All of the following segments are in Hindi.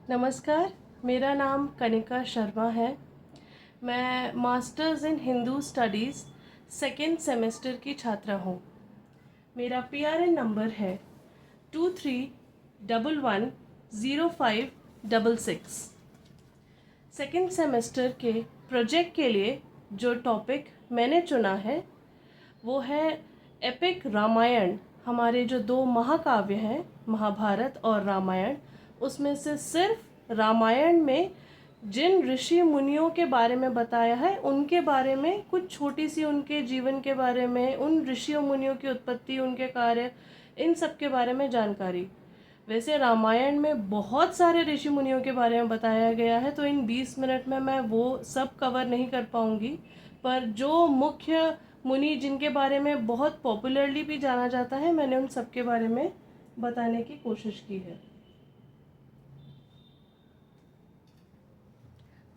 नमस्कार, मेरा नाम कनिका शर्मा है। मैं masters in Hindu studies second semester की छात्रा हूँ। मेरा PRN नंबर है 23110566। सेकेंड सेमेस्टर के प्रोजेक्ट के लिए जो टॉपिक मैंने चुना है वो है एपिक रामायण। हमारे जो दो महाकाव्य हैं, महाभारत और रामायण, उसमें से सिर्फ रामायण में जिन ऋषि मुनियों के बारे में बताया है उनके बारे में कुछ छोटी सी उनके जीवन के बारे में, उन ऋषियों मुनियों की उत्पत्ति, उनके कार्य, इन सब के बारे में जानकारी। वैसे रामायण में बहुत सारे ऋषि मुनियों के बारे में बताया गया है, तो इन 20 मिनट में मैं वो सब कवर नहीं कर पाऊंगी, पर जो मुख्य मुनि जिनके बारे में बहुत पॉपुलरली भी जाना जाता है, मैंने उन सब के बारे में बताने की कोशिश की है।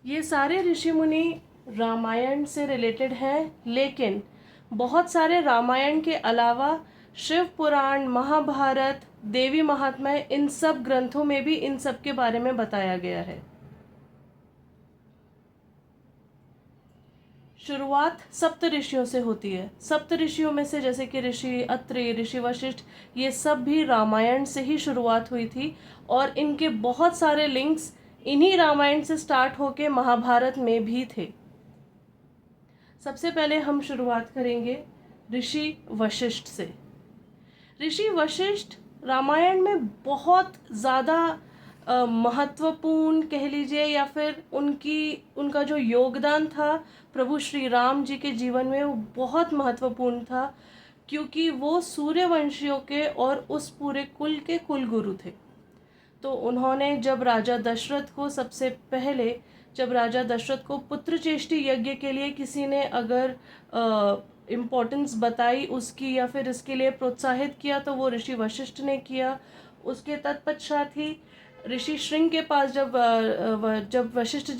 ये सारे ऋषि मुनि रामायण से रिलेटेड हैं, लेकिन बहुत सारे रामायण के अलावा शिव पुराण, महाभारत, देवी महात्म्य, इन सब ग्रंथों में भी इन सब के बारे में बताया गया है। शुरुआत सप्त ऋषियों से होती है। सप्त ऋषियों में से जैसे कि ऋषि अत्रि, ऋषि वशिष्ठ, ये सब भी रामायण से ही शुरुआत हुई थी और इनके बहुत सारे लिंक्स इन्हीं रामायण से स्टार्ट होके महाभारत में भी थे। सबसे पहले हम शुरुआत करेंगे ऋषि वशिष्ठ से। ऋषि वशिष्ठ रामायण में बहुत ज़्यादा महत्वपूर्ण कह लीजिए, या फिर उनका जो योगदान था प्रभु श्री राम जी के जीवन में, वो बहुत महत्वपूर्ण था, क्योंकि वो सूर्यवंशियों के और उस पूरे कुल के कुल गुरु थे। तो उन्होंने जब राजा दशरथ को पुत्र चेष्टि यज्ञ के लिए किसी ने अगर इम्पोर्टेंस बताई उसकी, या फिर इसके लिए प्रोत्साहित किया, तो वो ऋषि वशिष्ठ ने किया। उसके तत्पश्चात ही ऋषि श्रृंग के पास जब वशिष्ठ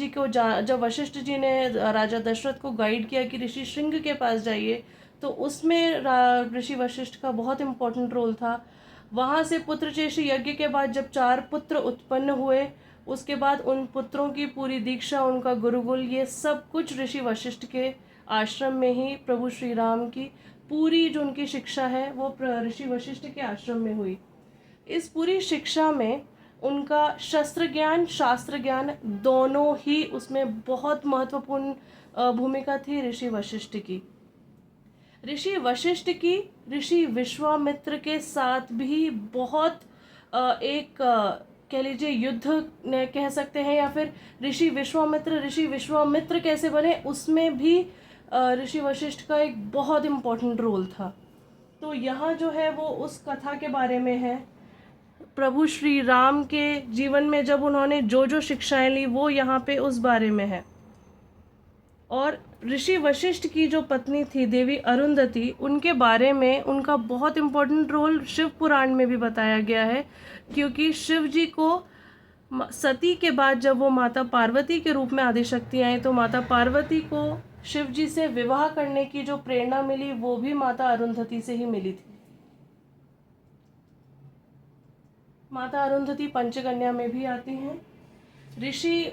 जी ने राजा दशरथ को गाइड किया कि ऋषि श्रृंग के पास जाइए, तो उसमें ऋषि वशिष्ठ का बहुत इम्पोर्टेंट रोल था। वहाँ से पुत्रचेष्टि यज्ञ के बाद जब 4 पुत्र उत्पन्न हुए, उसके बाद उन पुत्रों की पूरी दीक्षा, उनका गुरुकुल, ये सब कुछ ऋषि वशिष्ठ के आश्रम में ही प्रभु श्री राम की पूरी जो उनकी शिक्षा है वो ऋषि वशिष्ठ के आश्रम में हुई। इस पूरी शिक्षा में उनका शस्त्र ज्ञान, शास्त्र ज्ञान दोनों ही, उसमें बहुत महत्वपूर्ण भूमिका थी ऋषि वशिष्ठ की। ऋषि वशिष्ठ की ऋषि विश्वामित्र के साथ भी बहुत कह लीजिए युद्ध ने कह सकते हैं, या फिर ऋषि विश्वामित्र कैसे बने, उसमें भी ऋषि वशिष्ठ का एक बहुत इम्पोर्टेंट रोल था। तो यहाँ जो है वो उस कथा के बारे में है। प्रभु श्री राम के जीवन में जब उन्होंने जो जो शिक्षाएं ली, वो यहाँ पे उस बारे में है। और ऋषि वशिष्ठ की जो पत्नी थी देवी अरुंधति, उनके बारे में उनका बहुत इम्पोर्टेंट रोल शिव पुराण में भी बताया गया है, क्योंकि शिव जी को सती के बाद जब वो माता पार्वती के रूप में आदिशक्ति आई, तो माता पार्वती को शिव जी से विवाह करने की जो प्रेरणा मिली वो भी माता अरुंधति से ही मिली थी। माता अरुंधति पंचकन्या में भी आती हैं। ऋषि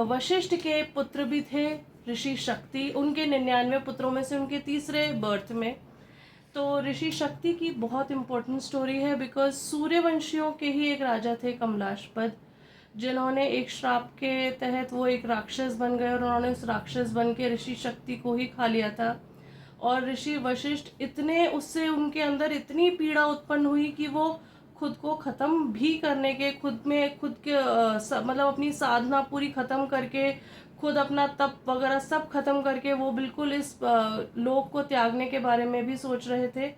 वशिष्ठ के पुत्र भी थे ऋषि शक्ति, उनके 99 पुत्रों में से उनके तीसरे बर्थ में। तो ऋषि शक्ति की बहुत इम्पोर्टेंट स्टोरी है, बिकॉज सूर्यवंशियों के ही एक राजा थे कमलाशपद, जिन्होंने एक श्राप के तहत वो एक राक्षस बन गए और उन्होंने उस राक्षस बन के ऋषि शक्ति को ही खा लिया था। और ऋषि वशिष्ठ इतने, उससे उनके अंदर इतनी पीड़ा उत्पन्न हुई कि वो खुद को ख़त्म भी करने के, मतलब अपनी साधना पूरी ख़त्म करके, खुद अपना तप वगैरह सब खत्म करके वो बिल्कुल इस लोक को त्यागने के बारे में भी सोच रहे थे।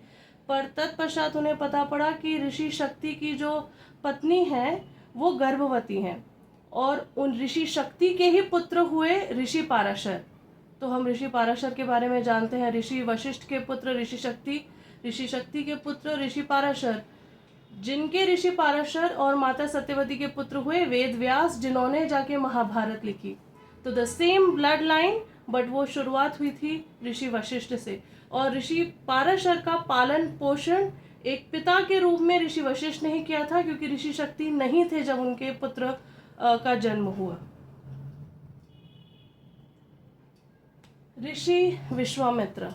पर तत्पश्चात उन्हें पता पड़ा कि ऋषि शक्ति की जो पत्नी है वो गर्भवती हैं, और उन ऋषि शक्ति के ही पुत्र हुए ऋषि पाराशर। तो हम ऋषि पाराशर के बारे में जानते हैं। ऋषि वशिष्ठ के पुत्र ऋषि शक्ति के पुत्र ऋषि पाराशर, जिनके ऋषि पाराशर और माता सत्यवती के पुत्र हुए वेद व्यास, जिन्होंने जाके महाभारत लिखी। तो the same blood line, but वो शुरुआत हुई थी ऋषि वशिष्ठ से। और ऋषि पाराशर का पालन पोषण एक पिता के रूप में ऋषि वशिष्ठ ने ही किया था, क्योंकि ऋषि शक्ति नहीं थे जब उनके पुत्र का जन्म हुआ। ऋषि विश्वामित्र।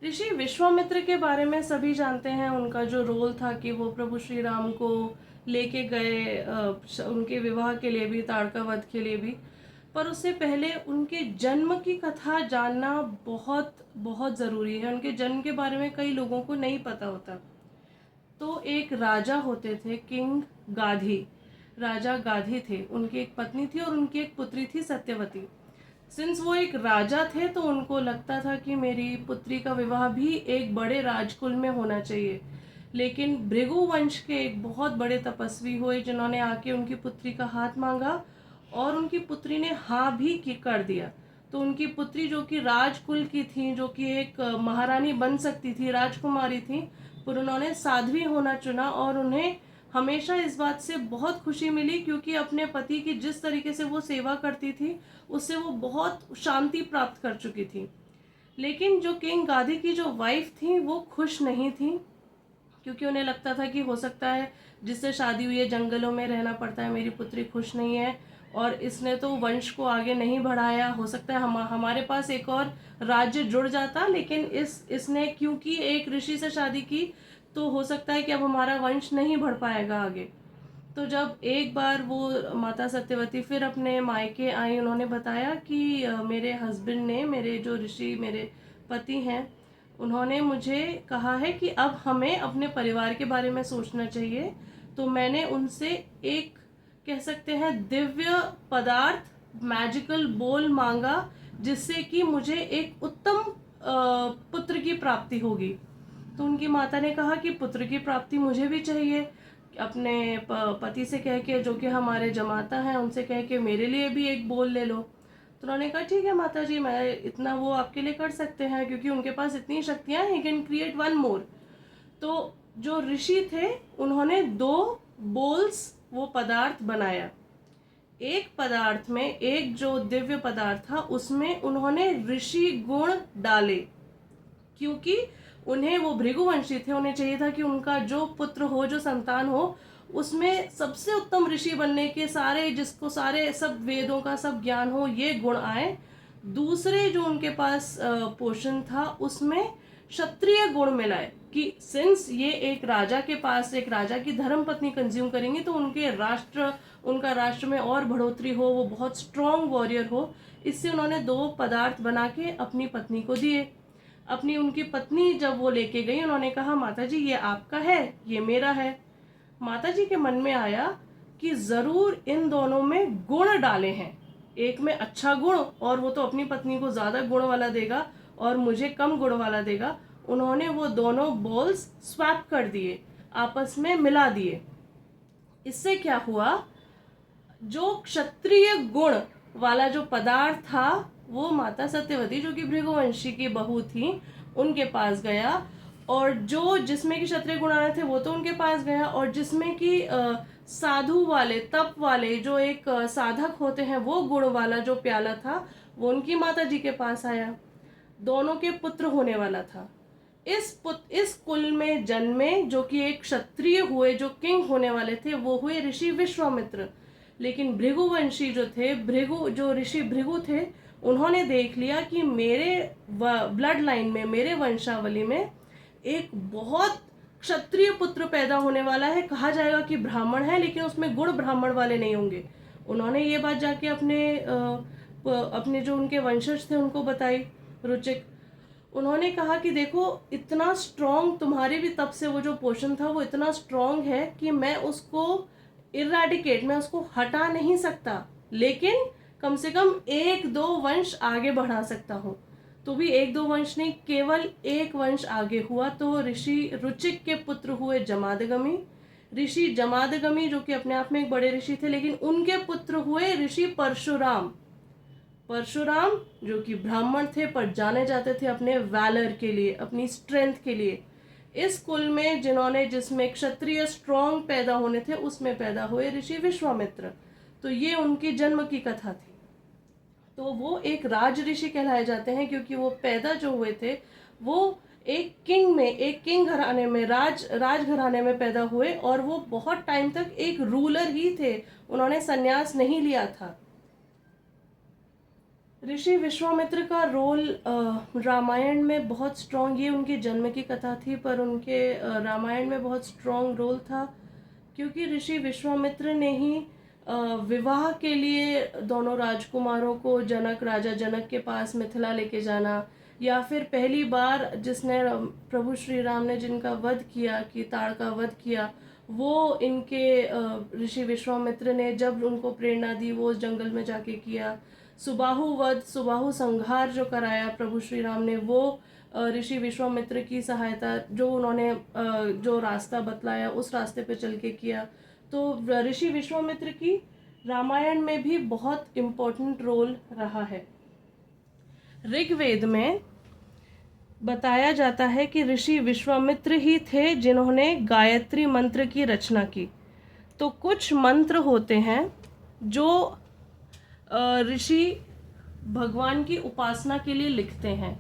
ऋषि विश्वामित्र के बारे में सभी जानते हैं। उनका जो रोल था कि वो प्रभु श्री राम को लेके गए उनके विवाह के लिए भी, ताड़का वध के लिए भी। पर उससे पहले उनके जन्म की कथा जानना बहुत बहुत ज़रूरी है। उनके जन्म के बारे में कई लोगों को नहीं पता होता। तो एक राजा होते थे, किंग गाधी। राजा गाधी थे, उनकी एक पत्नी थी और उनकी एक पुत्री थी सत्यवती। सिंस वो एक राजा थे तो उनको लगता था कि मेरी पुत्री का विवाह भी एक बड़े राजकुल में होना चाहिए। लेकिन भृगु वंश के एक बहुत बड़े तपस्वी हुए जिन्होंने आके उनकी पुत्री का हाथ मांगा और उनकी पुत्री ने हाँ भी कर दिया। तो उनकी पुत्री जो कि राजकुल की थी, जो कि एक महारानी बन सकती थी, राजकुमारी थी, पर उन्होंने साध्वी होना चुना। और उन्हें हमेशा इस बात से बहुत खुशी मिली क्योंकि अपने पति की जिस तरीके से वो सेवा करती थी उससे वो बहुत शांति प्राप्त कर चुकी थी। लेकिन जो किंग गाधी की जो वाइफ थी वो खुश नहीं थी क्योंकि उन्हें लगता था कि हो सकता है जिससे शादी हुई है जंगलों में रहना पड़ता है, मेरी पुत्री खुश नहीं है और इसने तो वंश को आगे नहीं बढ़ाया। हो सकता है हमारे पास एक और राज्य जुड़ जाता, लेकिन इसने क्योंकि एक ऋषि से शादी की तो हो सकता है कि अब हमारा वंश नहीं बढ़ पाएगा आगे। तो जब एक बार वो माता सत्यवती फिर अपने मायके आई, उन्होंने बताया कि मेरे हस्बैंड ने, मेरे जो ऋषि मेरे पति हैं, उन्होंने मुझे कहा है कि अब हमें अपने परिवार के बारे में सोचना चाहिए। तो मैंने उनसे एक, कह सकते हैं, दिव्य पदार्थ, मैजिकल बोल मांगा जिससे कि मुझे एक उत्तम पुत्र की प्राप्ति होगी। तो उनकी माता ने कहा कि पुत्र की प्राप्ति मुझे भी चाहिए। अपने पति से कह के, जो कि हमारे जमाता हैं, उनसे कह के मेरे लिए भी एक बोल ले लो। तो उन्होंने कहा ठीक है माता जी, मैं इतना वो आपके लिए कर सकते हैं क्योंकि उनके पास इतनी शक्तियां हैं, he can create one more. तो जो ऋषि थे उन्होंने 2 बोल्स, वो पदार्थ बनाया। एक पदार्थ में, एक जो दिव्य पदार्थ था उसमें उन्होंने ऋषि गुण डाले क्योंकि उन्हें, वो भृगुवंशी थे, उन्हें चाहिए था कि उनका जो पुत्र हो, जो संतान हो, उसमें सबसे उत्तम ऋषि बनने के सारे, जिसको सारे सब वेदों का सब ज्ञान हो, ये गुण आए। दूसरे जो उनके पास पोषण था उसमें क्षत्रिय गुण मिलाए कि सिंस ये एक राजा के पास, एक राजा की धर्म पत्नी कंज्यूम करेंगे तो उनका राष्ट्र में और बढ़ोतरी हो, वो बहुत स्ट्रॉन्ग वॉरियर हो। इससे उन्होंने 2 पदार्थ बना के अपनी पत्नी को दिए। उनकी पत्नी जब वो लेके गई, उन्होंने कहा माता जी ये आपका है, ये मेरा है। माता जी के मन में आया कि जरूर इन दोनों में गुण डाले हैं, एक में अच्छा गुण और वो तो अपनी पत्नी को ज्यादा गुण वाला देगा और मुझे कम गुण वाला देगा। उन्होंने वो दोनों बॉल्स स्वैप कर दिए, आपस में मिला दिए। इससे क्या हुआ, जो क्षत्रिय गुण वाला जो पदार्थ था वो माता सत्यवती, जो कि भृगुवंशी की बहू थी, उनके पास गया। और जो जिसमें कि क्षत्रिय गुण आने थे वो तो उनके पास गया, और जिसमें कि साधु वाले, तप वाले, जो एक साधक होते हैं, वो गुण वाला जो प्याला था वो उनकी माता जी के पास आया। दोनों के पुत्र होने वाला था। इस कुल में जन्मे, जो कि एक क्षत्रिय हुए, जो किंग होने वाले थे, वो हुए ऋषि विश्वामित्र। लेकिन भृगुवंशी जो थे, जो ऋषि भृगु थे, उन्होंने देख लिया कि मेरे ब्लड लाइन में, मेरे वंशावली में एक बहुत क्षत्रिय पुत्र पैदा होने वाला है। कहा जाएगा कि ब्राह्मण है, लेकिन उसमें गुण ब्राह्मण वाले नहीं होंगे। उन्होंने ये बात जाके अपने जो उनके वंशज थे उनको बताई, रुचिक। उन्होंने कहा कि देखो, इतना स्ट्रॉन्ग तुम्हारे भी तब से वो जो पोषण था वो इतना स्ट्रॉन्ग है कि मैं उसको इरेडिकेट, मैं उसको हटा नहीं सकता, लेकिन कम से कम 1-2 वंश आगे बढ़ा सकता हूँ। तो भी 1-2 वंश नहीं, केवल एक वंश आगे हुआ। तो ऋषि रुचिक के पुत्र हुए जमादगमी। ऋषि जमादगमी, जो कि अपने आप में एक बड़े ऋषि थे, लेकिन उनके पुत्र हुए ऋषि परशुराम। परशुराम जो कि ब्राह्मण थे पर जाने जाते थे अपने वैलर के लिए, अपनी स्ट्रेंथ के लिए। इस कुल में जिसमें क्षत्रिय स्ट्रॉन्ग पैदा होने थे, उसमें पैदा हुए ऋषि विश्वामित्र। तो ये उनकी जन्म की कथा थी। तो वो एक राज ऋषि कहलाए जाते हैं क्योंकि वो पैदा जो हुए थे वो एक किंग घराने में, राज घराने में पैदा हुए, और वो बहुत टाइम तक एक रूलर ही थे, उन्होंने संन्यास नहीं लिया था। ऋषि विश्वामित्र का रोल रामायण में बहुत स्ट्रॉन्ग, ये उनके जन्म की कथा थी, पर उनके रामायण में बहुत स्ट्रॉन्ग रोल था, क्योंकि ऋषि विश्वामित्र ने ही विवाह के लिए दोनों राजकुमारों को राजा जनक के पास मिथिला लेके जाना, या फिर पहली बार जिसने प्रभु श्री राम ने जिनका वध किया, कि ताड़ का वध किया, वो इनके ऋषि विश्वामित्र ने जब उनको प्रेरणा दी, वो उस जंगल में जाके किया। सुबाहु वध, सुबाहु संहार जो कराया प्रभु श्री राम ने, वो ऋषि विश्वामित्र की सहायता, जो उन्होंने जो रास्ता बतलाया उस रास्ते पे चल के किया। तो ऋषि विश्वामित्र की रामायण में भी बहुत इम्पोर्टेंट रोल रहा है। ऋग्वेद में बताया जाता है कि ऋषि विश्वामित्र ही थे जिन्होंने गायत्री मंत्र की रचना की। तो कुछ मंत्र होते हैं जो ऋषि भगवान की उपासना के लिए लिखते हैं,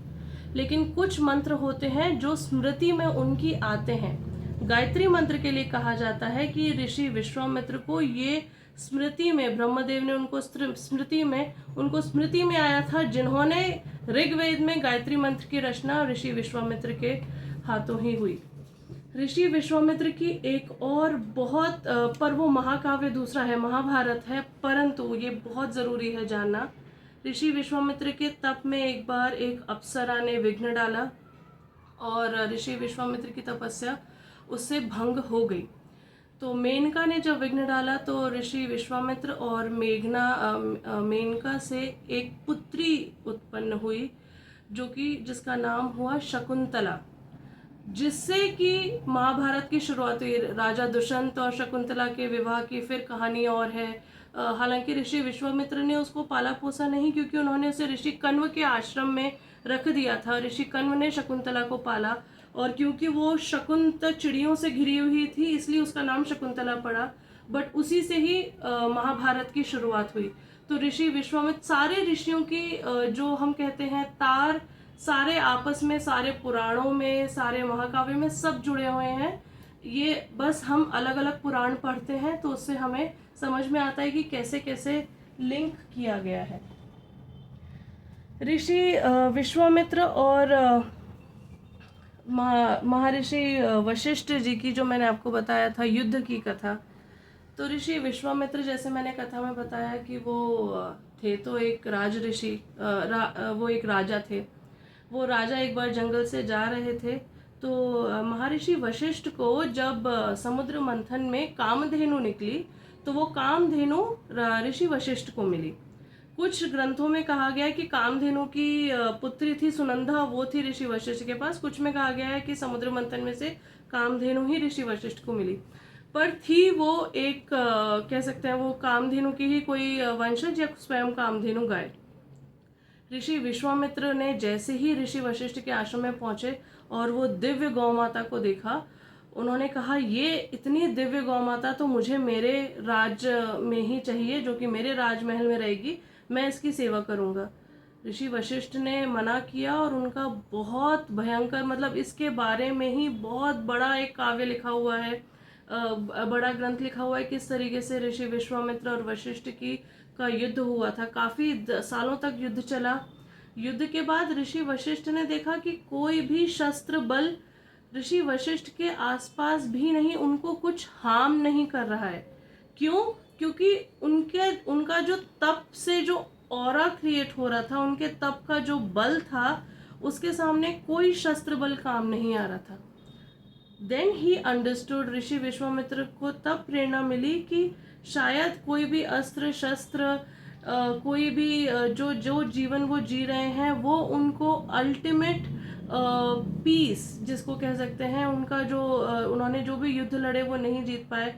लेकिन कुछ मंत्र होते हैं जो स्मृति में उनकी आते हैं। गायत्री मंत्र के लिए कहा जाता है कि ऋषि विश्वामित्र को ये स्मृति में, ब्रह्मदेव ने उनको स्मृति में आया था, जिन्होंने ऋग्वेद में गायत्री मंत्र की रचना ऋषि विश्वामित्र के हाथों ही हुई। ऋषि विश्वामित्र की एक और बहुत पर वो महाकाव्य दूसरा है, महाभारत है, परंतु ये बहुत ज़रूरी है जानना। ऋषि विश्वामित्र के तप में एक बार एक अप्सरा ने विघ्न डाला और ऋषि विश्वामित्र की तपस्या उससे भंग हो गई। तो मेनका ने जब विघ्न डाला तो ऋषि विश्वामित्र और मेनका से एक पुत्री उत्पन्न हुई, जिसका नाम हुआ शकुंतला, जिससे कि महाभारत की शुरुआत हुई। राजा दुष्यंत और शकुंतला के विवाह की फिर कहानी और है। हालांकि ऋषि विश्वामित्र ने उसको पाला पोसा नहीं, क्योंकि उन्होंने उसे ऋषि कण्व के आश्रम में रख दिया था। ऋषि कण्व ने शकुंतला को पाला, और क्योंकि वो शकुंत चिड़ियों से घिरी हुई थी, इसलिए उसका नाम शकुंतला पड़ा। बट उसी से ही महाभारत की शुरुआत हुई। तो ऋषि विश्वामित्र, सारे ऋषियों की जो हम कहते हैं तार, सारे आपस में, सारे पुराणों में, सारे महाकाव्य में सब जुड़े हुए हैं। ये बस हम अलग अलग पुराण पढ़ते हैं तो उससे हमें समझ में आता है कि कैसे कैसे लिंक किया गया है। ऋषि विश्वामित्र और महर्षि वशिष्ठ जी की जो मैंने आपको बताया था युद्ध की कथा, तो ऋषि विश्वामित्र, जैसे मैंने कथा में बताया कि वो थे तो एक राज ऋषि, वो एक राजा थे। वो राजा एक बार जंगल से जा रहे थे, तो महर्षि वशिष्ठ को जब समुद्र मंथन में कामधेनु निकली, तो वो कामधेनु ऋषि वशिष्ठ को मिली। कुछ ग्रंथों में कहा गया है कि कामधेनु की पुत्री थी सुनंदा, वो थी ऋषि वशिष्ठ के पास। कुछ में कहा गया है कि समुद्र मंथन में से कामधेनु ही ऋषि वशिष्ठ को मिली, पर थी वो एक कह सकते हैं वो कामधेनु की ही कोई वंशज, या स्वयं कामधेनु गाय। ऋषि विश्वामित्र ने जैसे ही ऋषि वशिष्ठ के आश्रम में पहुंचे और वो दिव्य गौ माता को देखा, उन्होंने कहा ये इतनी दिव्य गौ माता तो मुझे मेरे राज में ही चाहिए, जो कि मेरे राजमहल में रहेगी, मैं इसकी सेवा करूंगा। ऋषि वशिष्ठ ने मना किया, और उनका बहुत भयंकर, मतलब इसके बारे में ही बहुत बड़ा एक काव्य लिखा हुआ है, बड़ा ग्रंथ लिखा हुआ है, किस तरीके से ऋषि विश्वामित्र और वशिष्ठ का युद्ध हुआ था। काफी सालों तक युद्ध चला। युद्ध के बाद ऋषि वशिष्ठ ने देखा कि कोई भी शस्त्र बल ऋषि वशिष्ठ के आसपास भी नहीं, उनको कुछ हार्म नहीं कर रहा है। क्यों? क्योंकि उनका जो तप से जो ऑरा क्रिएट हो रहा था, उनके तप का जो बल था, उसके सामने कोई शस्त्र बल काम नहीं आ रहा था। देन ही अंडरस्टूड, ऋषि विश्वामित्र को तब प्रेरणा मिली कि शायद कोई भी अस्त्र शस्त्र, कोई भी जो जीवन वो जी रहे हैं, वो उनको अल्टीमेट पीस जिसको कह सकते हैं, उनका जो उन्होंने जो भी युद्ध लड़े वो नहीं जीत पाए।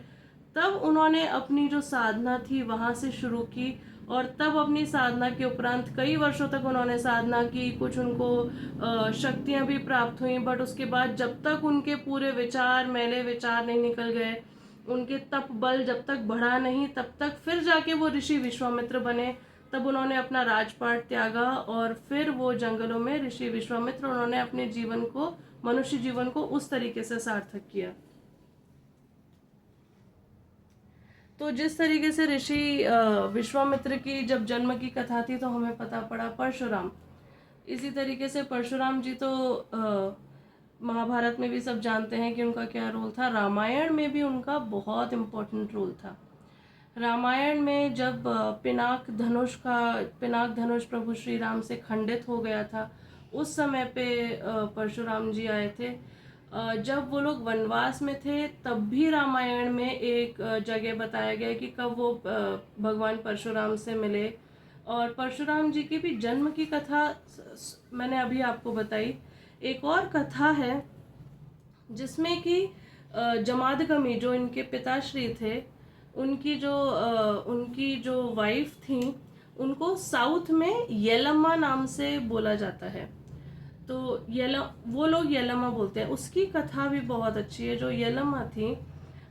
तब उन्होंने अपनी जो साधना थी वहाँ से शुरू की, और तब अपनी साधना के उपरांत कई वर्षों तक उन्होंने साधना की। कुछ उनको शक्तियाँ भी प्राप्त हुई, बट उसके बाद जब तक उनके पूरे विचार, मैले विचार नहीं निकल गए, उनके तप बल जब तक बढ़ा नहीं, तब तक फिर जाके वो ऋषि विश्वामित्र बने। तब उन्होंने अपना राजपाट त्यागा और फिर वो जंगलों में ऋषि विश्वामित्र, उन्होंने अपने जीवन को मनुष्य जीवन को उस तरीके से सार्थक किया। तो जिस तरीके से ऋषि विश्वामित्र की जब जन्म की कथा थी तो हमें पता पड़ा परशुराम, इसी तरीके से परशुराम जी तो महाभारत में भी सब जानते हैं कि उनका क्या रोल था। रामायण में भी उनका बहुत इम्पोर्टेंट रोल था। रामायण में जब पिनाक धनुष प्रभु श्री राम से खंडित हो गया था, उस समय पे परशुराम जी आए थे। जब वो लोग वनवास में थे तब भी रामायण में एक जगह बताया गया कि कब वो भगवान परशुराम से मिले। और परशुराम जी की भी जन्म की कथा मैंने अभी आपको बताई। एक और कथा है जिसमें कि जमादगमी जो इनके पिताश्री थे, उनकी जो वाइफ थी, उनको साउथ में येलम्मा नाम से बोला जाता है। तो वो लोग येलम्मा बोलते हैं। उसकी कथा भी बहुत अच्छी है। जो येलम्मा थी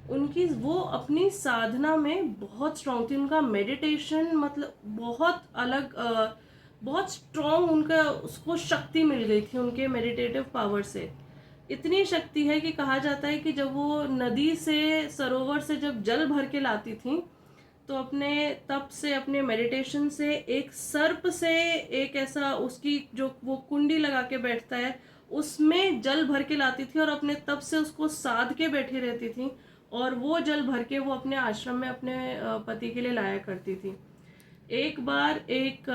उनकी वो अपनी साधना में बहुत स्ट्रांग थी। उनका मेडिटेशन मतलब बहुत अलग, बहुत स्ट्रांग उनका उसको शक्ति मिल गई थी उनके मेडिटेटिव पावर से। इतनी शक्ति है कि कहा जाता है कि जब वो नदी से सरोवर से जब जल भर के लाती थी तो अपने तप से, अपने मेडिटेशन से, एक सर्प से एक ऐसा उसकी जो वो कुंडी लगा के बैठता है उसमें जल भर के लाती थी और अपने तप से उसको साध के बैठी रहती थी और वो जल भर के वो अपने आश्रम में अपने पति के लिए लाया करती थी। एक बार एक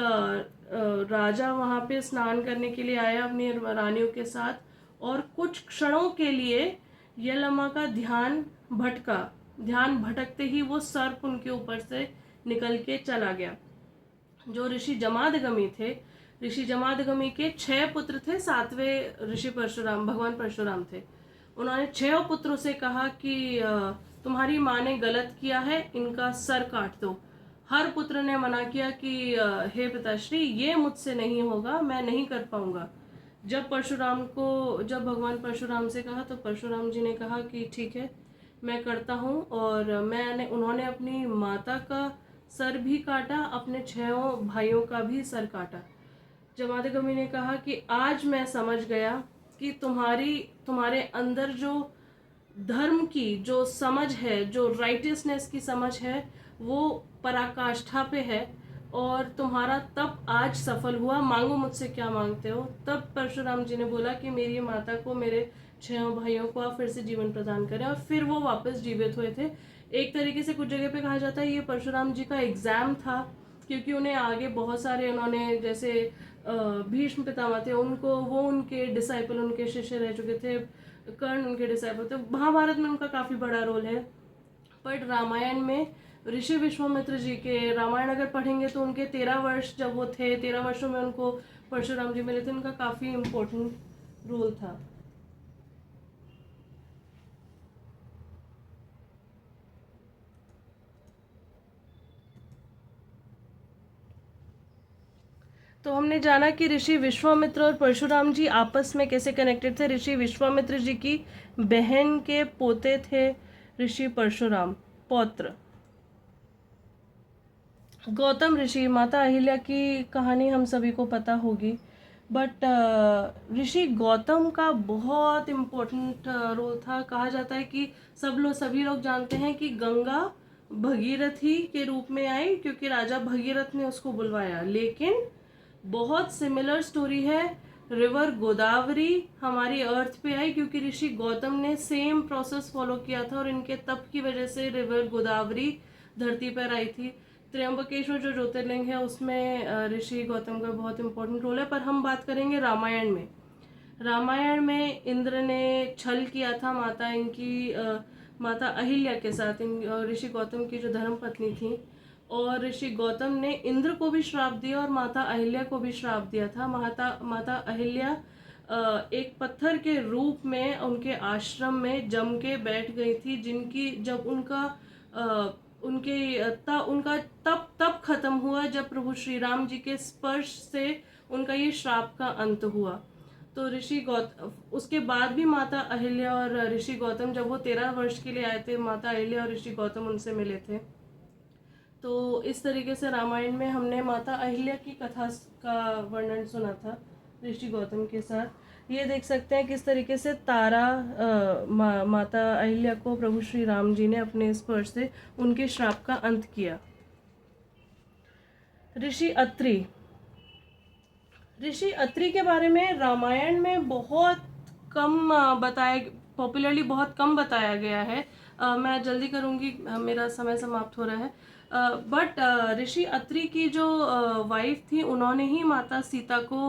राजा वहां पे स्नान करने के लिए आया अपनी रानियों के साथ और कुछ क्षणों के लिए यलमा का ध्यान भटकते ही वो सर्प उनके ऊपर से निकल के चला गया। जो ऋषि जमादगमी थे, ऋषि जमादगमी के 6 पुत्र थे, 7वें ऋषि परशुराम, भगवान परशुराम थे। उन्होंने 6 पुत्रों से कहा कि तुम्हारी माँ ने गलत किया है, इनका सर काट दो। हर पुत्र ने मना किया कि हे पिताश्री, ये मुझसे नहीं होगा, मैं नहीं कर पाऊंगा। जब भगवान परशुराम से कहा तो परशुराम जी ने कहा कि ठीक है, मैं करता हूँ। और उन्होंने अपनी माता का सर भी काटा, अपने 6 भाइयों का भी सर काटा। जमादगमी ने कहा कि आज मैं समझ गया कि तुम्हारे अंदर जो धर्म की जो समझ है, जो राइटियसनेस की समझ है, वो पराकाष्ठा पे है और तुम्हारा तप आज सफल हुआ। मांगो मुझसे क्या मांगते हो। तब परशुराम जी ने बोला कि मेरी माता को, मेरे 6 भाइयों को आप फिर से जीवन प्रदान करें, और फिर वो वापस जीवित हुए थे। एक तरीके से कुछ जगह पे कहा जाता है ये परशुराम जी का एग्जाम था, क्योंकि उन्हें आगे बहुत सारे, उन्होंने जैसे भीष्म पितामह थे, वो उनके डिसाइपल, उनके शिष्य रह चुके थे। कर्ण उनके डिसाइपल थे। महाभारत में उनका काफी बड़ा रोल है। बट रामायण में ऋषि विश्वामित्र जी के रामायण अगर पढ़ेंगे तो उनके 13 वर्ष जब वो थे, 13 वर्षों में उनको परशुराम जी मिले थे। उनका काफी इम्पोर्टेंट रोल था। तो हमने जाना कि ऋषि विश्वामित्र और परशुराम जी आपस में कैसे कनेक्टेड थे। ऋषि विश्वामित्र जी की बहन के पोते थे ऋषि परशुराम, पौत्र। गौतम ऋषि, माता अहिल्या की कहानी हम सभी को पता होगी। बट ऋषि गौतम का बहुत इम्पोर्टेंट रोल था। कहा जाता है कि सभी लोग जानते हैं कि गंगा भगीरथी के रूप में आई क्योंकि राजा भगीरथ ने उसको बुलवाया, लेकिन बहुत सिमिलर स्टोरी है। रिवर गोदावरी हमारी अर्थ पे आई क्योंकि ऋषि गौतम ने सेम प्रोसेस फॉलो किया था और इनके तप की वजह से रिवर गोदावरी धरती पर आई थी। त्र्यंबकेश्वर जो ज्योतिर्लिंग है उसमें ऋषि गौतम का बहुत इंपॉर्टेंट रोल है। पर हम बात करेंगे रामायण में। रामायण में इंद्र ने छल किया था माता अहिल्या के साथ, ऋषि गौतम की जो धर्म पत्नी थी। और ऋषि गौतम ने इंद्र को भी श्राप दिया और माता अहिल्या को भी श्राप दिया था। माता अहिल्या एक पत्थर के रूप में उनके आश्रम में जम के बैठ गई थी, जिनकी जब उनका तप खत्म हुआ, जब प्रभु श्री राम जी के स्पर्श से उनका ये श्राप का अंत हुआ। तो उसके बाद भी माता अहिल्या और ऋषि गौतम, जब वो 13 वर्ष के लिए आए थे, माता अहिल्या और ऋषि गौतम उनसे मिले थे। तो इस तरीके से रामायण में हमने माता अहिल्या की कथा का वर्णन सुना था ऋषि गौतम के साथ। ये देख सकते हैं किस तरीके से तारा माता अहिल्या को प्रभु श्री राम जी ने अपने स्पर्श से उनके श्राप का अंत किया। ऋषि अत्रि। ऋषि अत्रि के बारे में रामायण में बहुत कम पॉपुलरली बहुत कम बताया गया है। मैं जल्दी करूँगी, मेरा समय समाप्त हो रहा है। बट ऋषि अत्रि की जो वाइफ थी, उन्होंने ही माता सीता को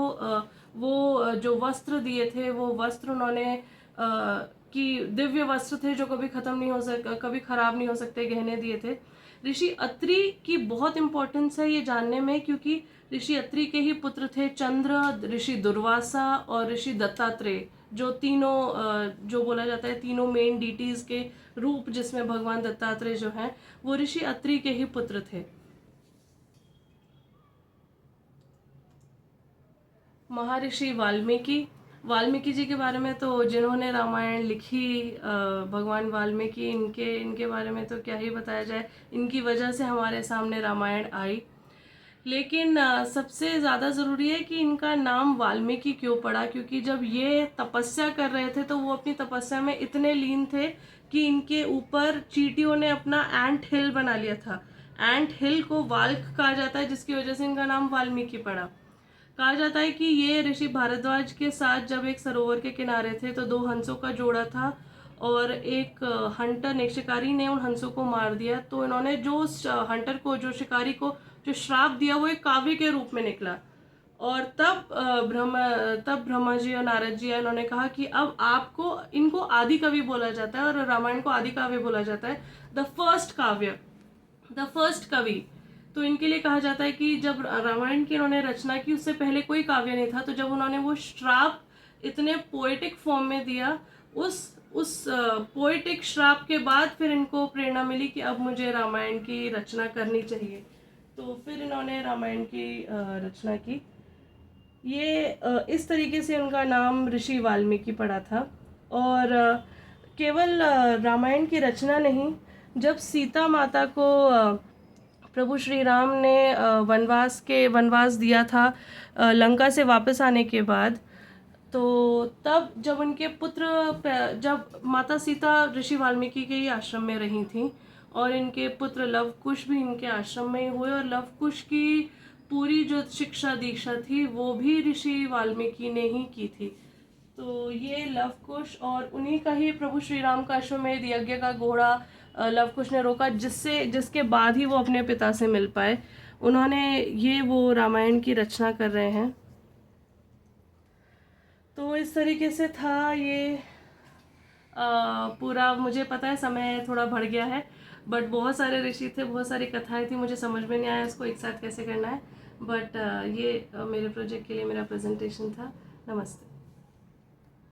वो जो वस्त्र दिए थे, वो वस्त्र उन्होंने कि दिव्य वस्त्र थे जो कभी खत्म नहीं हो कभी खराब नहीं हो सकते, गहने दिए थे। ऋषि अत्रि की बहुत इंपॉर्टेंस है ये जानने में, क्योंकि ऋषि अत्रि के ही पुत्र थे चंद्र, ऋषि दुर्वासा और ऋषि दत्तात्रेय, जो तीनों जो बोला जाता है तीनों मेन डीटीज के रूप जिसमें भगवान दत्तात्रेय जो हैं वो ऋषि अत्रि के ही पुत्र थे। महर्षि वाल्मीकि जी के बारे में तो जिन्होंने रामायण लिखी, भगवान वाल्मीकि, इनके बारे में तो क्या ही बताया जाए। इनकी वजह से हमारे सामने रामायण आई। लेकिन सबसे ज़्यादा ज़रूरी है कि इनका नाम वाल्मीकि क्यों पड़ा, क्योंकि जब ये तपस्या कर रहे थे तो वो अपनी तपस्या में इतने लीन थे कि इनके ऊपर चींटियों ने अपना एंट हिल बना लिया था। एंट हिल को वाल्क कहा जाता है, जिसकी वजह से इनका नाम वाल्मीकि पड़ा। कहा जाता है कि ये ऋषि भारद्वाज के साथ जब एक सरोवर के किनारे थे तो 2 हंसों का जोड़ा था, और एक हंटर, एक शिकारी ने उन हंसों को मार दिया। तो इन्होंने जो हंटर को, जो शिकारी को जो श्राप दिया, वो एक काव्य के रूप में निकला। और तब ब्रह्मा जी और नारद जी इन्होंने कहा कि अब आपको, इनको आदि कवि बोला जाता है और रामायण को आदि काव्य बोला जाता है, द फर्स्ट काव्य, द फर्स्ट कवि। तो इनके लिए कहा जाता है कि जब रामायण की इन्होंने रचना की उससे पहले कोई काव्य नहीं था, तो जब उन्होंने वो श्राप इतने पोएटिक फॉर्म में दिया, उस पोएटिक श्राप के बाद फिर इनको प्रेरणा मिली कि अब मुझे रामायण की रचना करनी चाहिए। तो फिर इन्होंने रामायण की रचना की। ये इस तरीके से उनका नाम ऋषि वाल्मीकि पड़ा था। और केवल रामायण की रचना नहीं, जब सीता माता को प्रभु श्री राम ने वनवास दिया था लंका से वापस आने के बाद, तो तब जब उनके जब माता सीता ऋषि वाल्मीकि के ही आश्रम में रही थी, और इनके पुत्र लव कुश भी इनके आश्रम में ही हुए, और लव कुश की पूरी जो शिक्षा दीक्षा थी वो भी ऋषि वाल्मीकि ने ही की थी। तो ये लव कुश और उन्हीं का ही प्रभु श्री राम का अश्वमेध यज्ञ का घोड़ा लव कुश ने रोका, जिसके बाद ही वो अपने पिता से मिल पाए। उन्होंने ये वो रामायण की रचना कर रहे हैं। तो इस तरीके से था ये पूरा। मुझे पता है समय थोड़ा बढ़ गया है, बट बहुत सारे ऋषि थे, बहुत सारी कथाएं थी, मुझे समझ में नहीं आया इसको एक साथ कैसे करना है। बट ये मेरे प्रोजेक्ट के लिए मेरा प्रेजेंटेशन था। नमस्ते।